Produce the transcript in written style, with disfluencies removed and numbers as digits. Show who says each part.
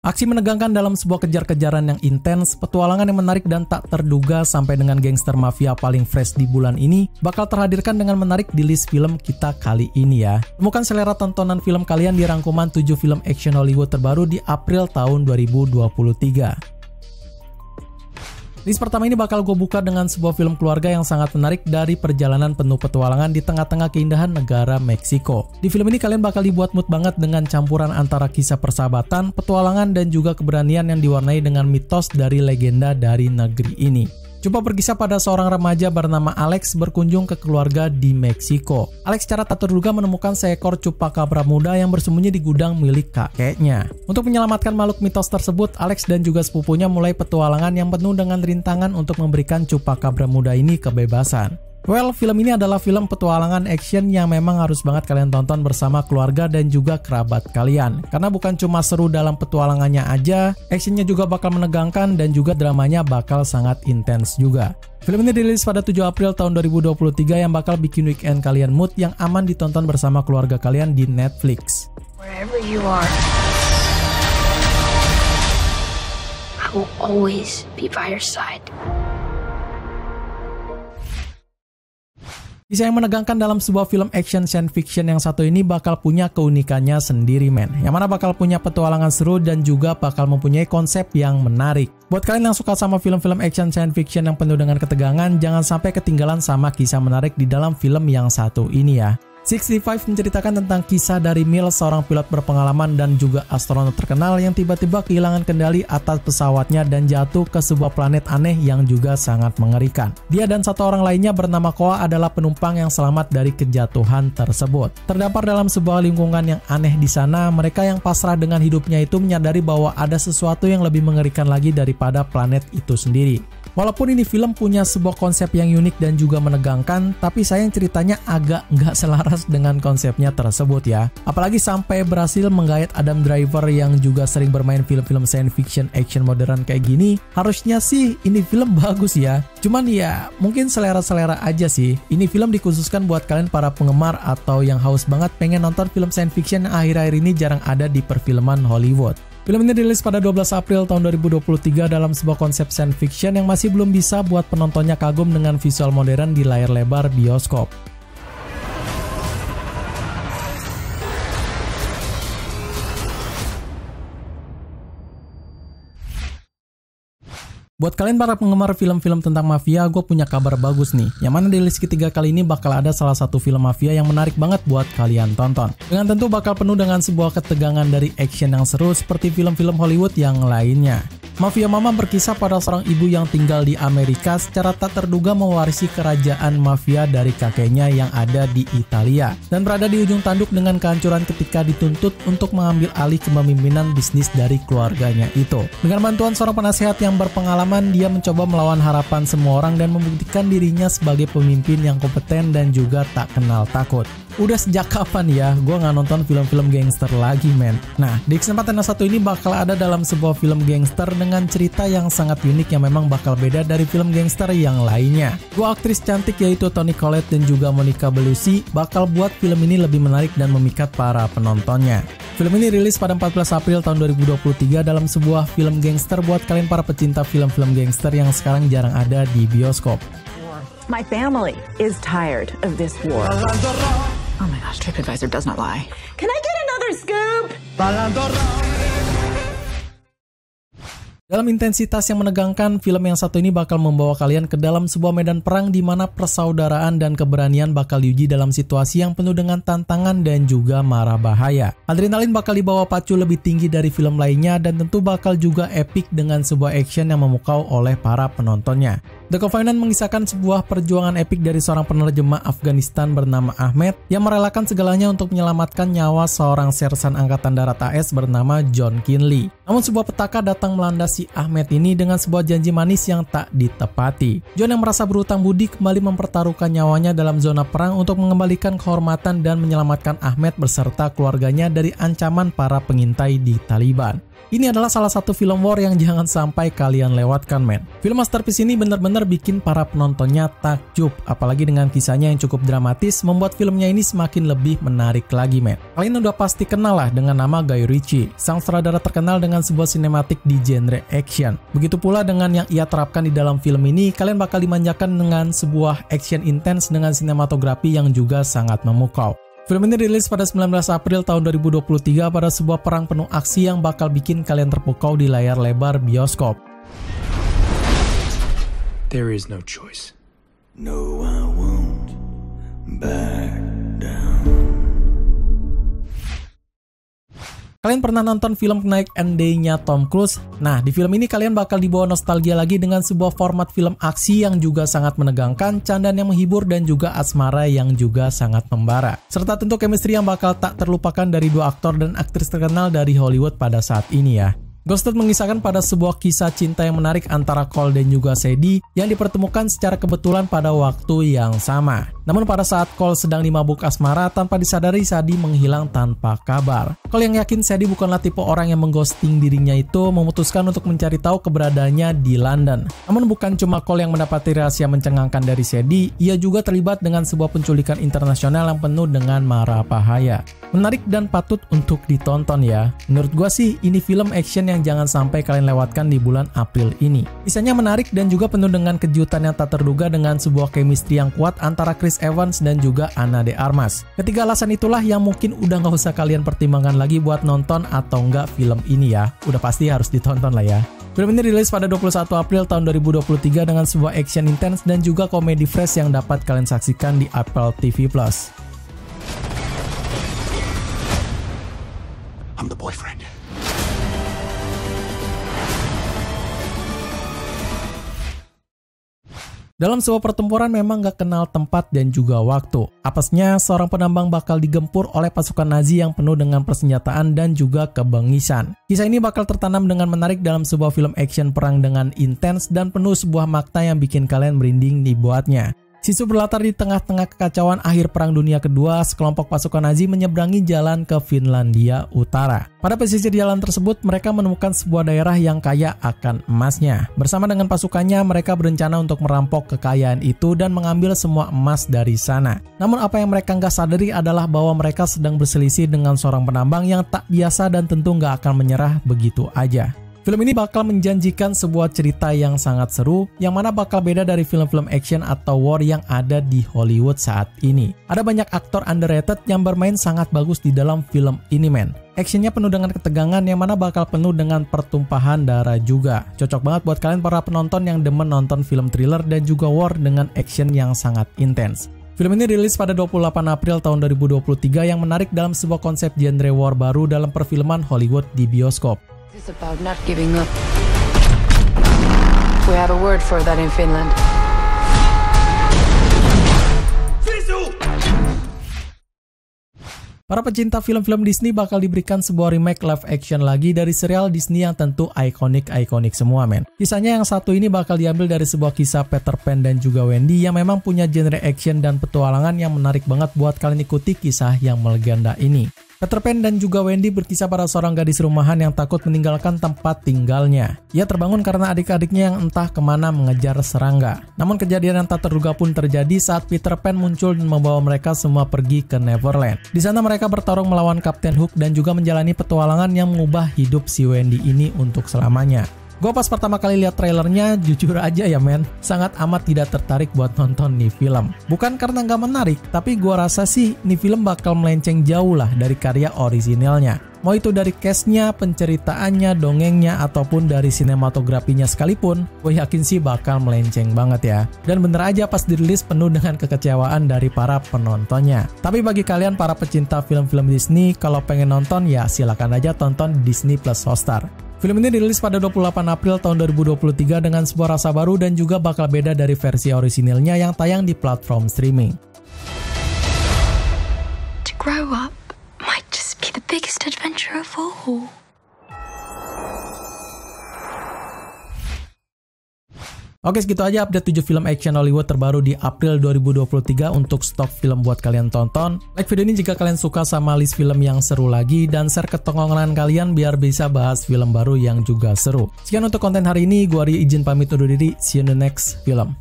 Speaker 1: Aksi menegangkan dalam sebuah kejar-kejaran yang intens, petualangan yang menarik dan tak terduga sampai dengan gangster mafia paling fresh di bulan ini bakal terhadirkan dengan menarik di list film kita kali ini ya. Temukan selera tontonan film kalian di rangkuman 7 film action Hollywood terbaru di April tahun 2023. List pertama ini bakal gue buka dengan sebuah film keluarga yang sangat menarik dari perjalanan penuh petualangan di tengah-tengah keindahan negara Meksiko. Di film ini kalian bakal dibuat mood banget dengan campuran antara kisah persahabatan, petualangan, dan juga keberanian yang diwarnai dengan mitos dari legenda dari negeri ini. Coba berkisah pada seorang remaja bernama Alex berkunjung ke keluarga di Meksiko. Alex secara tak terduga menemukan seekor chupacabra muda yang bersembunyi di gudang milik kakeknya. Untuk menyelamatkan makhluk mitos tersebut, Alex dan juga sepupunya mulai petualangan yang penuh dengan rintangan untuk memberikan chupacabra muda ini kebebasan. Well, film ini adalah film petualangan action yang memang harus banget kalian tonton bersama keluarga dan juga kerabat kalian. Karena bukan cuma seru dalam petualangannya aja, actionnya juga bakal menegangkan dan juga dramanya bakal sangat intens juga. Film ini dirilis pada 7 April tahun 2023 yang bakal bikin weekend kalian mood yang aman ditonton bersama keluarga kalian di Netflix.
Speaker 2: Wherever you are, I will always be by your side.
Speaker 1: Kisah yang menegangkan dalam sebuah film action science fiction yang satu ini bakal punya keunikannya sendiri men. Yang mana bakal punya petualangan seru dan juga bakal mempunyai konsep yang menarik. Buat kalian yang suka sama film-film action science fiction yang penuh dengan ketegangan, jangan sampai ketinggalan sama kisah menarik di dalam film yang satu ini ya. 65 menceritakan tentang kisah dari Mil, seorang pilot berpengalaman dan juga astronot terkenal yang tiba-tiba kehilangan kendali atas pesawatnya dan jatuh ke sebuah planet aneh yang juga sangat mengerikan. Dia dan satu orang lainnya bernama Koa adalah penumpang yang selamat dari kejatuhan tersebut. Terdampar dalam sebuah lingkungan yang aneh di sana, mereka yang pasrah dengan hidupnya itu menyadari bahwa ada sesuatu yang lebih mengerikan lagi daripada planet itu sendiri. Walaupun ini film punya sebuah konsep yang unik dan juga menegangkan, tapi sayang ceritanya agak nggak selaras dengan konsepnya tersebut ya. Apalagi sampai berhasil menggait Adam Driver yang juga sering bermain film-film science fiction action modern kayak gini. Harusnya sih ini film bagus ya. Cuman ya mungkin selera-selera aja sih. Ini film dikhususkan buat kalian para penggemar atau yang haus banget pengen nonton film science fiction yang akhir-akhir ini jarang ada di perfilman Hollywood. Film ini dirilis pada 12 April tahun 2023 dalam sebuah konsep science fiction yang masih belum bisa buat penontonnya kagum dengan visual modern di layar lebar bioskop. Buat kalian para penggemar film-film tentang mafia, gue punya kabar bagus nih. Yang mana di list ketiga kali ini bakal ada salah satu film mafia yang menarik banget buat kalian tonton. Dengan tentu bakal penuh dengan sebuah ketegangan dari action yang seru seperti film-film Hollywood yang lainnya. Mafia Mama berkisah pada seorang ibu yang tinggal di Amerika secara tak terduga mewarisi kerajaan mafia dari kakeknya yang ada di Italia. Dan berada di ujung tanduk dengan kehancuran ketika dituntut untuk mengambil alih kepemimpinan bisnis dari keluarganya itu. Dengan bantuan seorang penasehat yang berpengalaman, dia mencoba melawan harapan semua orang dan membuktikan dirinya sebagai pemimpin yang kompeten dan juga tak kenal takut. Udah sejak kapan ya gue nggak nonton film-film gangster lagi men. Nah di kesempatan yang satu ini bakal ada dalam sebuah film gangster dengan cerita yang sangat unik yang memang bakal beda dari film gangster yang lainnya. Dua aktris cantik yaitu Toni Collette dan juga Monica Bellucci bakal buat film ini lebih menarik dan memikat para penontonnya. Film ini rilis pada 14 April tahun 2023 dalam sebuah film gangster buat kalian para pecinta film-film gangster yang sekarang jarang ada di bioskop.
Speaker 3: My family is tired of this war. Oh my gosh, TripAdvisor does not lie. Can I get another scoop?
Speaker 1: Dalam intensitas yang menegangkan, film yang satu ini bakal membawa kalian ke dalam sebuah medan perang di mana persaudaraan dan keberanian bakal diuji dalam situasi yang penuh dengan tantangan dan juga mara bahaya. Adrenalin bakal dibawa pacu lebih tinggi dari film lainnya dan tentu bakal juga epic dengan sebuah action yang memukau oleh para penontonnya. The Covenant mengisahkan sebuah perjuangan epik dari seorang penerjemah Afghanistan bernama Ahmed yang merelakan segalanya untuk menyelamatkan nyawa seorang sersan Angkatan Darat AS bernama John Kinley. Namun sebuah petaka datang melanda si Ahmed ini dengan sebuah janji manis yang tak ditepati. John yang merasa berutang budi kembali mempertaruhkan nyawanya dalam zona perang untuk mengembalikan kehormatan dan menyelamatkan Ahmed beserta keluarganya dari ancaman para pengintai di Taliban. Ini adalah salah satu film war yang jangan sampai kalian lewatkan, men. Film masterpiece ini benar-benar bikin para penontonnya takjub, apalagi dengan kisahnya yang cukup dramatis, membuat filmnya ini semakin lebih menarik lagi, men. Kalian udah pasti kenal lah dengan nama Guy Ritchie, sang sutradara terkenal dengan sebuah sinematik di genre action. Begitu pula dengan yang ia terapkan di dalam film ini, kalian bakal dimanjakan dengan sebuah action intens dengan sinematografi yang juga sangat memukau. Film ini rilis pada 19 April tahun 2023 pada sebuah perang penuh aksi yang bakal bikin kalian terpukau di layar lebar bioskop.
Speaker 4: There is no choice. No, I won't back down.
Speaker 1: Kalian pernah nonton film Night and Day-nya Tom Cruise? Nah, di film ini kalian bakal dibawa nostalgia lagi dengan sebuah format film aksi yang juga sangat menegangkan, candaan yang menghibur, dan juga asmara yang juga sangat membara. Serta tentu chemistry yang bakal tak terlupakan dari dua aktor dan aktris terkenal dari Hollywood pada saat ini ya. Ghosted mengisahkan pada sebuah kisah cinta yang menarik antara Cole dan juga Sadie yang dipertemukan secara kebetulan pada waktu yang sama. Namun pada saat Cole sedang dimabuk asmara, tanpa disadari Sadie menghilang tanpa kabar. Cole yang yakin Sadie bukanlah tipe orang yang mengghosting dirinya itu memutuskan untuk mencari tahu keberadaannya di London. Namun bukan cuma Cole yang mendapati rahasia mencengangkan dari Sadie, ia juga terlibat dengan sebuah penculikan internasional yang penuh dengan mara bahaya. Menarik dan patut untuk ditonton ya. Menurut gua sih ini film action yang jangan sampai kalian lewatkan di bulan April ini. Kisahnya menarik dan juga penuh dengan kejutan yang tak terduga dengan sebuah chemistry yang kuat antara Chris Evans dan juga Ana de Armas. Ketiga alasan itulah yang mungkin udah nggak usah kalian pertimbangkan lagi buat nonton atau enggak film ini ya. Udah pasti harus ditonton lah ya. Film ini rilis pada 21 April tahun 2023 dengan sebuah action intens dan juga komedi fresh yang dapat kalian saksikan di Apple TV+.
Speaker 4: I'm the boyfriend.
Speaker 1: Dalam sebuah pertempuran memang gak kenal tempat dan juga waktu. Apesnya, seorang penambang bakal digempur oleh pasukan Nazi yang penuh dengan persenjataan dan juga kebengisan. Kisah ini bakal tertanam dengan menarik dalam sebuah film action perang dengan intens dan penuh sebuah makna yang bikin kalian merinding dibuatnya. Sisu berlatar di tengah-tengah kekacauan akhir Perang Dunia Kedua, sekelompok pasukan Nazi menyeberangi jalan ke Finlandia Utara. Pada pesisir jalan tersebut, mereka menemukan sebuah daerah yang kaya akan emasnya. Bersama dengan pasukannya, mereka berencana untuk merampok kekayaan itu dan mengambil semua emas dari sana. Namun apa yang mereka nggak sadari adalah bahwa mereka sedang berselisih dengan seorang penambang yang tak biasa dan tentu nggak akan menyerah begitu aja. Film ini bakal menjanjikan sebuah cerita yang sangat seru, yang mana bakal beda dari film-film action atau war yang ada di Hollywood saat ini. Ada banyak aktor underrated yang bermain sangat bagus di dalam film ini, men. Actionnya penuh dengan ketegangan yang mana bakal penuh dengan pertumpahan darah juga. Cocok banget buat kalian para penonton yang demen nonton film thriller dan juga war dengan action yang sangat intens. Film ini rilis pada 28 April tahun 2023 yang menarik dalam sebuah konsep genre war baru dalam perfilman Hollywood di bioskop.
Speaker 2: It's about not giving up. We have a word for that in Finland.
Speaker 1: Para pecinta film-film Disney bakal diberikan sebuah remake live action lagi dari serial Disney yang tentu ikonik semua, men. Kisahnya yang satu ini bakal diambil dari sebuah kisah Peter Pan dan juga Wendy yang memang punya genre action dan petualangan yang menarik banget buat kalian ikuti kisah yang melegenda ini. Peter Pan dan juga Wendy berkisah pada seorang gadis rumahan yang takut meninggalkan tempat tinggalnya. Ia terbangun karena adik-adiknya yang entah kemana mengejar serangga. Namun kejadian yang tak terduga pun terjadi saat Peter Pan muncul dan membawa mereka semua pergi ke Neverland. Di sana mereka bertarung melawan Kapten Hook dan juga menjalani petualangan yang mengubah hidup si Wendy ini untuk selamanya. Gue pas pertama kali lihat trailernya, jujur aja ya men, sangat amat tidak tertarik buat nonton nih film. Bukan karena nggak menarik, tapi gue rasa sih nih film bakal melenceng jauh lah dari karya orisinilnya. Mau itu dari cast-nya, penceritaannya, dongengnya, ataupun dari sinematografinya sekalipun, gue yakin sih bakal melenceng banget ya. Dan bener aja pas dirilis penuh dengan kekecewaan dari para penontonnya. Tapi bagi kalian para pecinta film-film Disney, kalau pengen nonton ya silakan aja tonton Disney Plus Hotstar. Film ini dirilis pada 28 April tahun 2023 dengan sebuah rasa baru dan juga bakal beda dari versi orisinilnya yang tayang di platform streaming.
Speaker 2: To grow up might just be the biggest adventure of all.
Speaker 1: Oke, segitu aja update 7 film action Hollywood terbaru di April 2023 untuk stok film buat kalian tonton. Like video ini jika kalian suka sama list film yang seru lagi, dan share ke tongkrongan kalian biar bisa bahas film baru yang juga seru. Sekian untuk konten hari ini, gua Arya izin pamit undur diri, see you in the next film.